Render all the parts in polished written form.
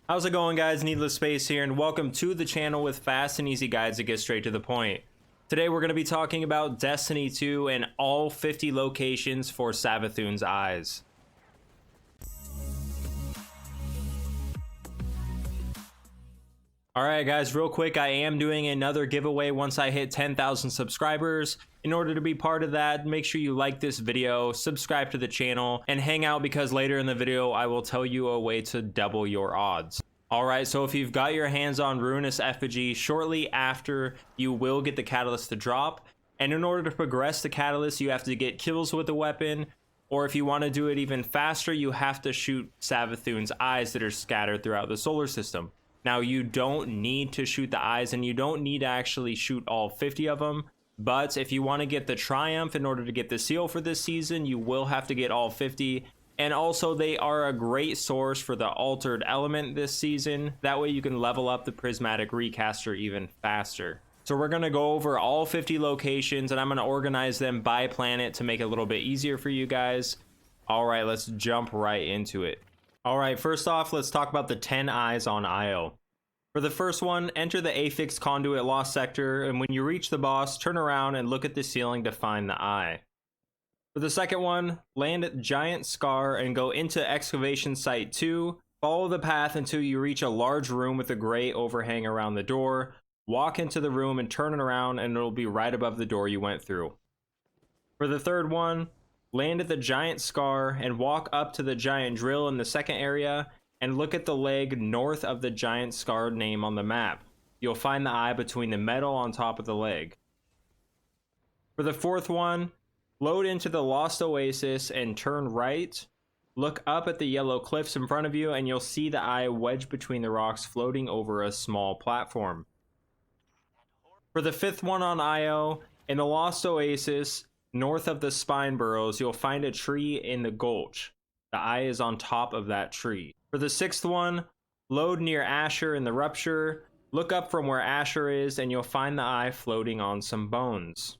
How's it going, guys? Needless Space here, and welcome to the channel with fast and easy guides that get straight to the point. Today we're going to be talking about Destiny 2 and all 50 locations for Savathun's eyes. Alright guys, real quick, I am doing another giveaway once I hit 10,000 subscribers. In order to be part of that, make sure you like this video, subscribe to the channel, and hang out because later in the video I will tell you a way to double your odds. Alright, so if you've got your hands on Ruinous Effigy, shortly after you will get the catalyst to drop, and in order to progress the catalyst you have to get kills with the weapon, or if you want to do it even faster you have to shoot Savathun's eyes that are scattered throughout the solar system. Now, you don't need to shoot the eyes, and you don't need to actually shoot all 50 of them, but if you want to get the Triumph in order to get the seal for this season, you will have to get all 50, and also they are a great source for the altered element this season. That way you can level up the prismatic recaster even faster. So we're going to go over all 50 locations, and I'm going to organize them by planet to make it a little bit easier for you guys. Alright, let's jump right into it. Alright, first off, let's talk about the 10 eyes on Io. For the first one, enter the Affix Conduit Lost Sector, and when you reach the boss, turn around and look at the ceiling to find the eye. For the second one, land at Giant Scar and go into Excavation Site 2. Follow the path until you reach a large room with a gray overhang around the door. Walk into the room and turn it around, and it'll be right above the door you went through. For the third one, land at the Giant Scar and walk up to the Giant Drill in the second area and look at the leg north of the Giant Scar name on the map. You'll find the eye between the metal on top of the leg. For the fourth one, load into the Lost Oasis and turn right. Look up at the yellow cliffs in front of you and you'll see the eye wedged between the rocks floating over a small platform. For the fifth one on Io, in the Lost Oasis, north of the Spine Burrows, you'll find a tree in the gulch. The eye is on top of that tree. For the sixth one, load near Asher in the Rupture. Look up from where Asher is and you'll find the eye floating on some bones.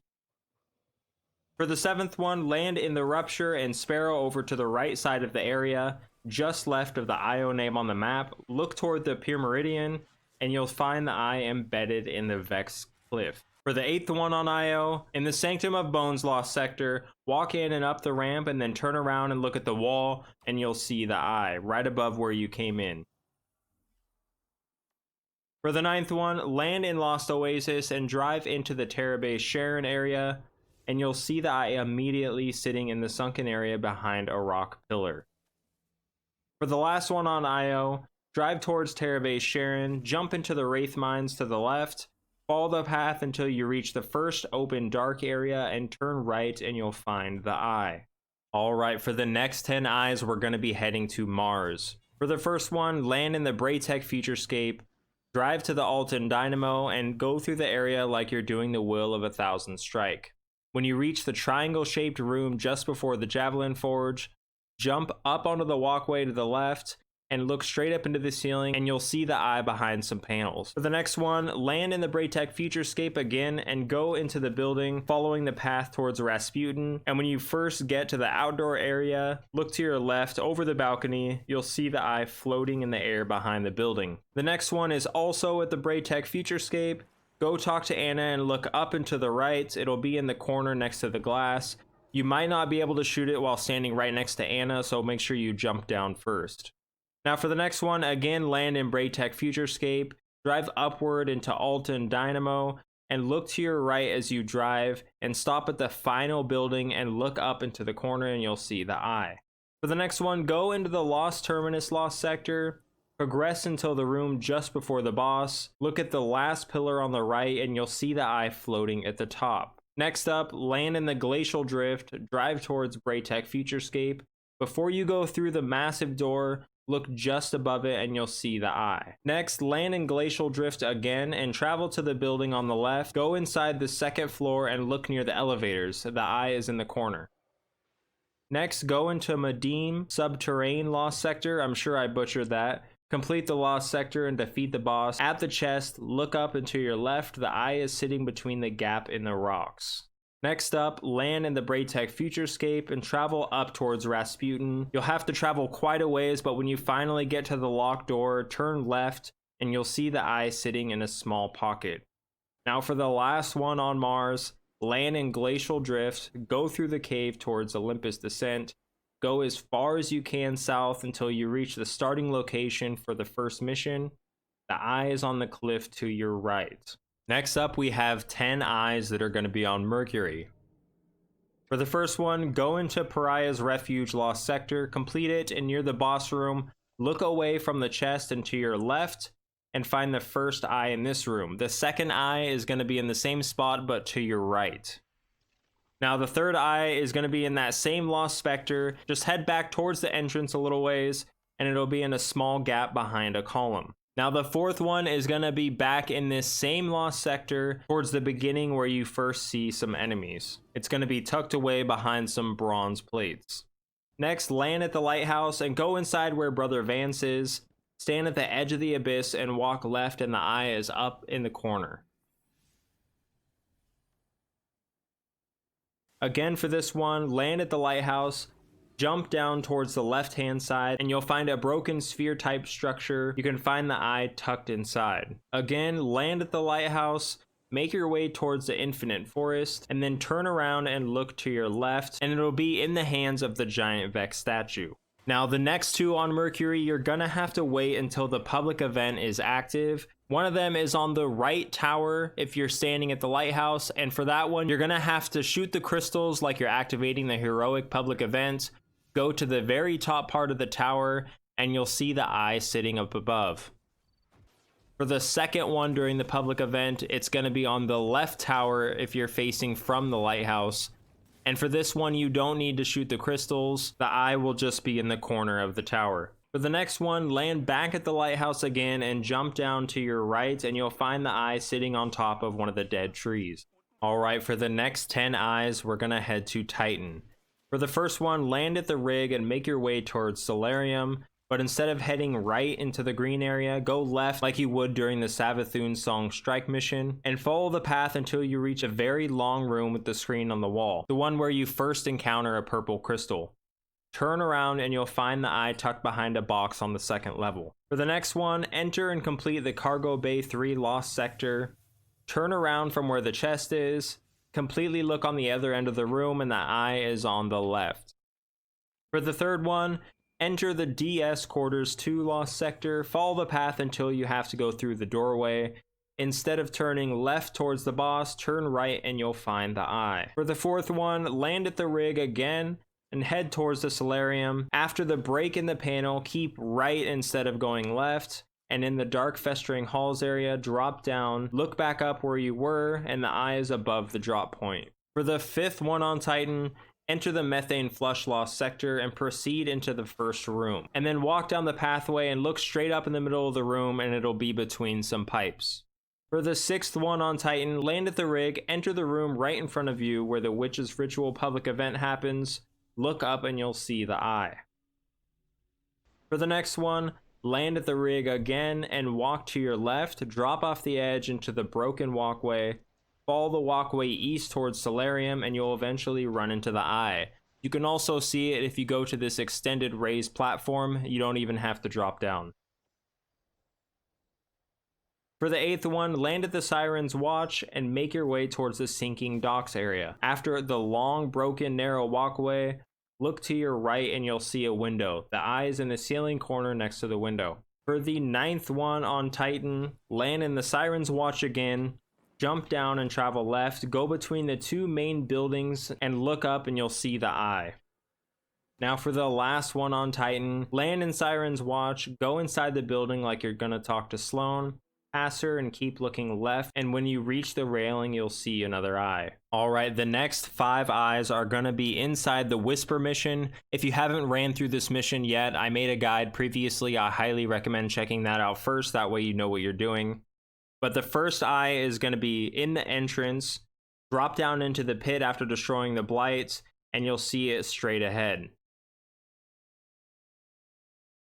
For the seventh one, land in the Rupture and Sparrow over to the right side of the area, just left of the Io name on the map. Look toward the Pure Meridian and you'll find the eye embedded in the Vex Cliff. For the eighth one on Io, in the Sanctum of Bones Lost Sector, walk in and up the ramp and then turn around and look at the wall and you'll see the eye right above where you came in. For the ninth one, land in Lost Oasis and drive into the Terabase Sharon area and you'll see the eye immediately sitting in the sunken area behind a rock pillar. For the last one on Io, drive towards Terabase Sharon, jump into the Wraith Mines to the left, follow the path until you reach the first open dark area and turn right and you'll find the eye. Alright, for the next 10 eyes we're going to be heading to Mars. For the first one, land in the Braytech Futurescape, drive to the Alton Dynamo and go through the area like you're doing the Will of a Thousand Strike. When you reach the triangle shaped room just before the Javelin Forge, jump up onto the walkway to the left and look straight up into the ceiling and you'll see the eye behind some panels. For the next one, land in the Braytech Futurescape again and go into the building following the path towards Rasputin, and when you first get to the outdoor area, look to your left over the balcony, you'll see the eye floating in the air behind the building. The next one is also at the Braytech Futurescape. Go talk to Anna and look up and to the right. It'll be in the corner next to the glass. You might not be able to shoot it while standing right next to Anna, so make sure you jump down first. Now for the next one, again land in Braytech Futurescape, drive upward into Alton Dynamo, and look to your right as you drive, and stop at the final building and look up into the corner and you'll see the eye. For the next one, go into the Lost Terminus Lost Sector, progress until the room just before the boss, look at the last pillar on the right and you'll see the eye floating at the top. Next up, land in the Glacial Drift, drive towards Braytech Futurescape. Before you go through the massive door, look just above it and you'll see the eye. Next, land in Glacial Drift again and travel to the building on the left. Go inside the second floor and look near the elevators. The eye is in the corner. Next, go into Medime Subterrane Lost Sector. I'm sure I butchered that. Complete the Lost Sector and defeat the boss. At the chest, look up and to your left. The eye is sitting between the gap in the rocks. Next up, land in the Braytech Futurescape and travel up towards Rasputin. You'll have to travel quite a ways, but when you finally get to the locked door, turn left and you'll see the eye sitting in a small pocket. Now for the last one on Mars, land in Glacial Drift, go through the cave towards Olympus Descent, go as far as you can south until you reach the starting location for the first mission. The eye is on the cliff to your right. Next up, we have 10 eyes that are going to be on Mercury. For the first one, go into Pariah's Refuge Lost Sector, complete it, and near the boss room, look away from the chest and to your left, and find the first eye in this room. The second eye is going to be in the same spot, but to your right. Now, the third eye is going to be in that same Lost Spectre. Just head back towards the entrance a little ways, and it'll be in a small gap behind a column. Now the fourth one is going to be back in this same Lost Sector towards the beginning where you first see some enemies. It's going to be tucked away behind some bronze plates. Next, land at the lighthouse and go inside where Brother Vance is. Stand at the edge of the abyss and walk left, and the eye is up in the corner. Again for this one, land at the lighthouse. Jump down towards the left hand side and you'll find a broken sphere type structure. You can find the eye tucked inside. Again, land at the lighthouse, make your way towards the infinite forest, and then turn around and look to your left, and it'll be in the hands of the giant Vex statue. Now the next two on Mercury, you're gonna have to wait until the public event is active. One of them is on the right tower if you're standing at the lighthouse, and for that one, you're gonna have to shoot the crystals like you're activating the heroic public event. Go to the very top part of the tower and you'll see the eye sitting up above. For the second one during the public event, it's going to be on the left tower if you're facing from the lighthouse. And for this one, you don't need to shoot the crystals. The eye will just be in the corner of the tower. For the next one, land back at the lighthouse again and jump down to your right and you'll find the eye sitting on top of one of the dead trees. Alright, for the next 10 eyes, we're going to head to Titan. For the first one, land at the rig and make your way towards Solarium, but instead of heading right into the green area, go left like you would during the Savathun song Strike mission, and follow the path until you reach a very long room with the screen on the wall, the one where you first encounter a purple crystal. Turn around and you'll find the eye tucked behind a box on the second level. For the next one, enter and complete the Cargo Bay 3 Lost Sector, turn around from where the chest is, completely look on the other end of the room, and the eye is on the left. For the third one, enter the DS Quarters 2 Lost Sector, follow the path until you have to go through the doorway. Instead of turning left towards the boss, turn right and you'll find the eye. For the fourth one, land at the rig again and head towards the solarium. After the break in the panel, keep right instead of going left. And in the dark festering halls area, drop down, look back up where you were, and the eye is above the drop point. For the fifth one on Titan, enter the Methane Flush Lost Sector and proceed into the first room. And then walk down the pathway and look straight up in the middle of the room and it'll be between some pipes. For the sixth one on Titan, land at the rig, enter the room right in front of you where the Witch's Ritual public event happens, look up and you'll see the eye. For the next one, land at the rig again and walk to your left, drop off the edge into the broken walkway, follow the walkway east towards Solarium, and you'll eventually run into the eye. You can also see it if you go to this extended raised platform. You don't even have to drop down. For the eighth one, land at the Siren's Watch and make your way towards the sinking docks area. After the long, broken, narrow walkway, look to your right and you'll see a window. The eye is in the ceiling corner next to the window. For the ninth one on Titan, land in the Siren's Watch again, jump down and travel left, go between the two main buildings and look up and you'll see the eye. Now for the last one on Titan, land in Siren's Watch, go inside the building like you're gonna talk to Sloan, pass her and keep looking left, and when you reach the railing you'll see another eye. Alright, the next 5 eyes are gonna be inside the Whisper mission. If you haven't ran through this mission yet, I made a guide previously. I highly recommend checking that out first, that way you know what you're doing. But the first eye is gonna be in the entrance, drop down into the pit after destroying the blights, and you'll see it straight ahead.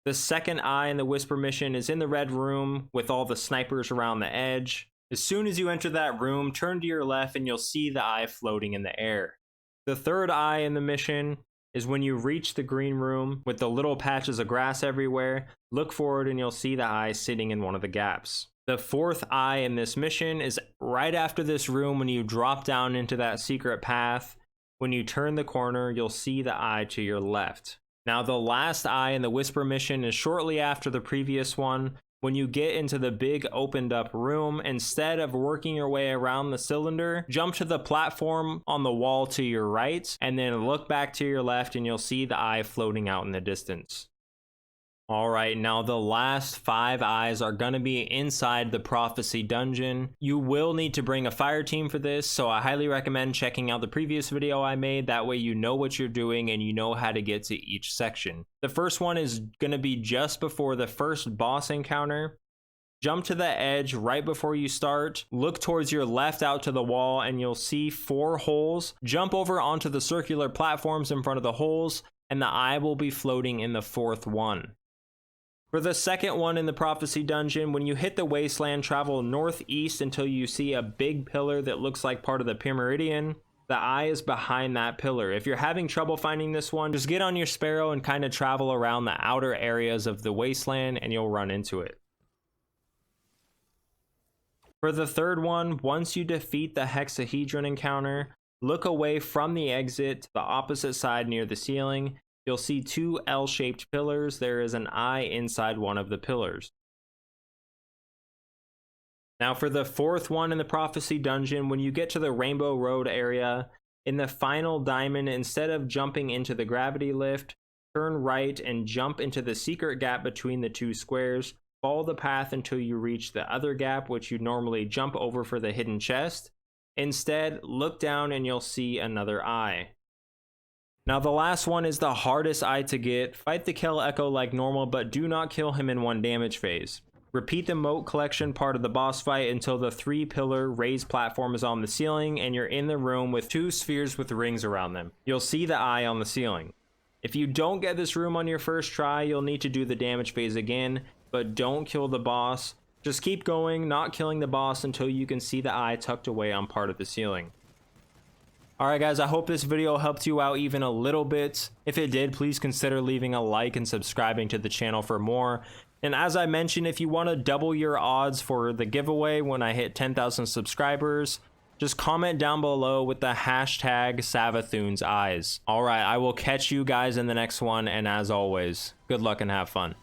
The second eye in the Whisper mission is in the red room with all the snipers around the edge. As soon as you enter that room, turn to your left and you'll see the eye floating in the air. The third eye in the mission is when you reach the green room with the little patches of grass everywhere. Look forward and you'll see the eye sitting in one of the gaps. The fourth eye in this mission is right after this room when you drop down into that secret path. When you turn the corner, you'll see the eye to your left. Now, the last eye in the Whisper mission is shortly after the previous one. When you get into the big opened up room, instead of working your way around the cylinder, jump to the platform on the wall to your right, and then look back to your left and you'll see the eye floating out in the distance. Alright, now the last 5 eyes are gonna be inside the prophecy dungeon. You will need to bring a fire team for this, so I highly recommend checking out the previous video I made. That way you know what you're doing and you know how to get to each section. The first one is gonna be just before the first boss encounter. Jump to the edge right before you start. Look towards your left out to the wall and you'll see 4 holes. Jump over onto the circular platforms in front of the holes and the eye will be floating in the 4th one. For the second one in the prophecy dungeon, when you hit the wasteland, travel northeast until you see a big pillar that looks like part of the Pyramidion. The eye is behind that pillar. If you're having trouble finding this one, just get on your sparrow and kind of travel around the outer areas of the wasteland and you'll run into it. For the third one, once you defeat the hexahedron encounter, look away from the exit to the opposite side near the ceiling. You'll see 2 L-shaped pillars. There is an eye inside one of the pillars. Now for the 4th one in the prophecy dungeon, when you get to the Rainbow Road area, in the final diamond, instead of jumping into the gravity lift, turn right and jump into the secret gap between the 2 squares. Follow the path until you reach the other gap, which you normally jump over for the hidden chest. Instead, look down and you'll see another eye. Now the last one is the hardest eye to get. Fight the Kill Echo like normal, but do not kill him in one damage phase. Repeat the moat collection part of the boss fight until the 3-pillar raised platform is on the ceiling and you're in the room with 2 spheres with rings around them. You'll see the eye on the ceiling. If you don't get this room on your first try, you'll need to do the damage phase again, but don't kill the boss. Just keep going, not killing the boss until you can see the eye tucked away on part of the ceiling. Alright guys, I hope this video helped you out even a little bit. If it did, please consider leaving a like and subscribing to the channel for more. And as I mentioned, if you want to double your odds for the giveaway when I hit 10,000 subscribers, just comment down below with the hashtag Savathun's eyes. Alright, I will catch you guys in the next one, and as always, good luck and have fun.